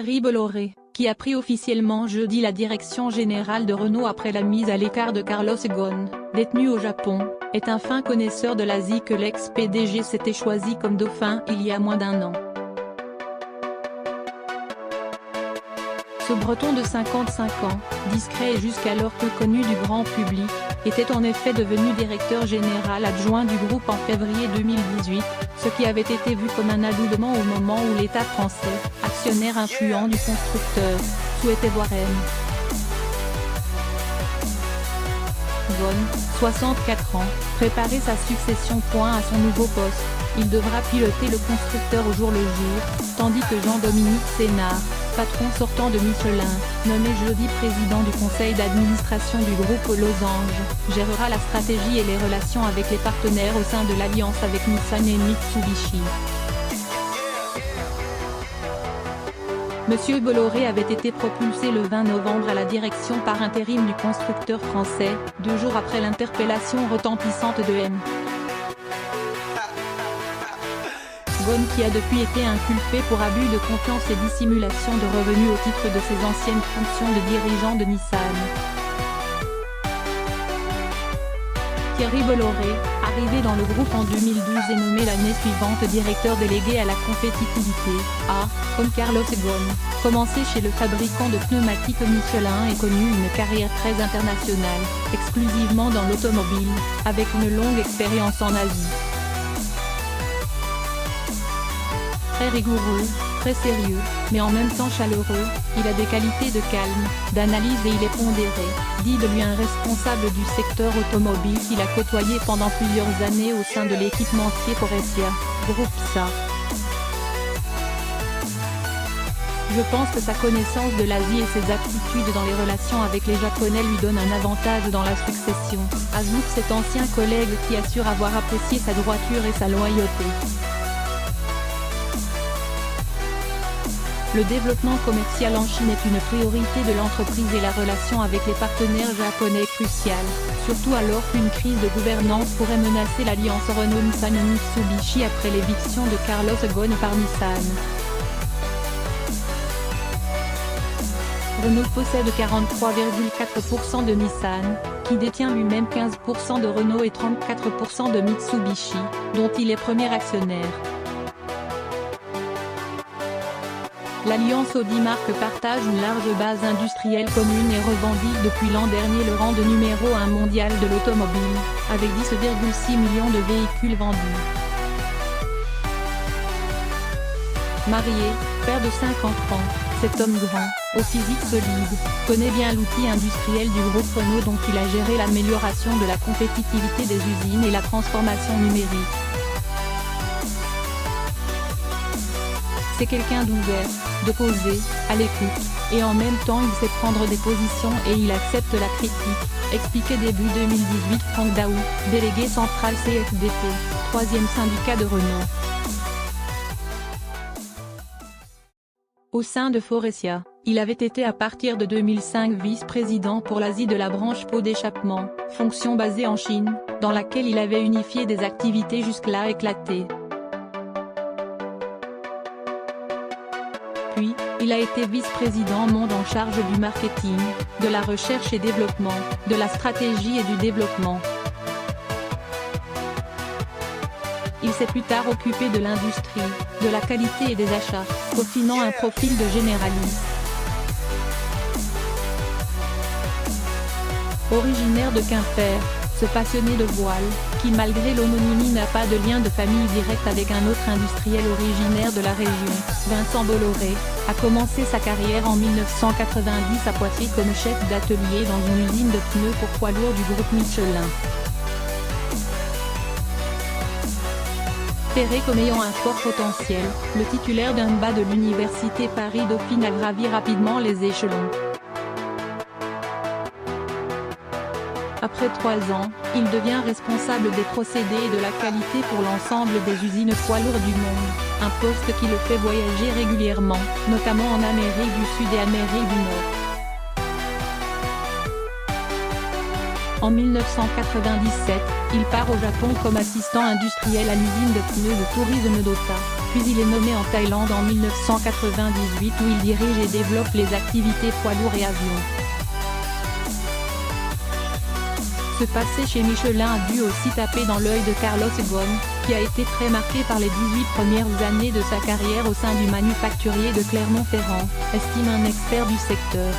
Thierry Bolloré, qui a pris officiellement jeudi la direction générale de Renault après la mise à l'écart de Carlos Ghosn, détenu au Japon, est un fin connaisseur de l'Asie que l'ex-PDG s'était choisi comme dauphin il y a moins d'un an. Ce Breton de 55 ans, discret et jusqu'alors peu connu du grand public, était en effet devenu directeur général adjoint du groupe en février 2018, ce qui avait été vu comme un adoubement au moment où l'État français, actionnaire influent du constructeur, souhaitait voir M. Ghosn, 64 ans, préparer sa succession. À son nouveau poste, il devra piloter le constructeur au jour le jour, tandis que Jean-Dominique Sénard, patron sortant de Michelin, nommé jeudi président du conseil d'administration du groupe Losange, gérera la stratégie et les relations avec les partenaires au sein de l'alliance avec Nissan et Mitsubishi. Monsieur Bolloré avait été propulsé le 20 novembre à la direction par intérim du constructeur français, 2 jours après l'interpellation retentissante de M. Ghosn qui a depuis été inculpé pour abus de confiance et dissimulation de revenus au titre de ses anciennes fonctions de dirigeant de Nissan. Thierry Bolloré, arrivé dans le groupe en 2012 et nommé l'année suivante directeur délégué à la compétitivité, a, comme Carlos Ghosn, commencé chez le fabricant de pneumatiques Michelin et connu une carrière très internationale, exclusivement dans l'automobile, avec une longue expérience en Asie. Très rigoureux, très sérieux, mais en même temps chaleureux, il a des qualités de calme, d'analyse et il est pondéré, dit de lui un responsable du secteur automobile qu'il a côtoyé pendant plusieurs années au sein de l'équipementier Faurecia, groupe SA. Je pense que sa connaissance de l'Asie et ses aptitudes dans les relations avec les Japonais lui donnent un avantage dans la succession, ajoute cet ancien collègue qui assure avoir apprécié sa droiture et sa loyauté. Le développement commercial en Chine est une priorité de l'entreprise et la relation avec les partenaires japonais est cruciale, surtout alors qu'une crise de gouvernance pourrait menacer l'alliance Renault-Nissan-Mitsubishi après l'éviction de Carlos Ghosn par Nissan. Renault possède 43,4% de Nissan, qui détient lui-même 15% de Renault et 34% de Mitsubishi, dont il est premier actionnaire. L'alliance Audi-Marque partage une large base industrielle commune et revendique depuis l'an dernier le rang de numéro 1 mondial de l'automobile, avec 10,6 millions de véhicules vendus. Marié, père de 5 enfants, cet homme grand, au physique solide, connaît bien l'outil industriel du groupe Renault dont il a géré l'amélioration de la compétitivité des usines et la transformation numérique. C'est quelqu'un d'ouvert, de posé, à l'écoute, et en même temps il sait prendre des positions et il accepte la critique, expliquait début 2018 Franck Daoust, délégué central CFDT, 3e syndicat de Renault. Au sein de Faurecia, il avait été à partir de 2005 vice-président pour l'Asie de la branche pot d'échappement, fonction basée en Chine, dans laquelle il avait unifié des activités jusque-là éclatées. Puis, il a été vice-président monde en charge du marketing, de la recherche et développement, de la stratégie et du développement. Il s'est plus tard occupé de l'industrie, de la qualité et des achats, peaufinant un profil de généraliste. Originaire de Quimper, ce passionné de voile, qui malgré l'homonymie n'a pas de lien de famille direct avec un autre industriel originaire de la région, Vincent Bolloré, a commencé sa carrière en 1990 à Poitiers comme chef d'atelier dans une usine de pneus pour poids lourds du groupe Michelin. Considéré comme ayant un fort potentiel, le titulaire d'un BA de l'université Paris-Dauphine a gravi rapidement les échelons. Après 3 ans, il devient responsable des procédés et de la qualité pour l'ensemble des usines poids lourds du monde, un poste qui le fait voyager régulièrement, notamment en Amérique du Sud et Amérique du Nord. En 1997, il part au Japon comme assistant industriel à l'usine de pneus de tourisme d'Ota, puis il est nommé en Thaïlande en 1998 où il dirige et développe les activités poids lourds et avions. Ce passé chez Michelin a dû aussi taper dans l'œil de Carlos Ghosn, qui a été très marqué par les 18 premières années de sa carrière au sein du manufacturier de Clermont-Ferrand, estime un expert du secteur.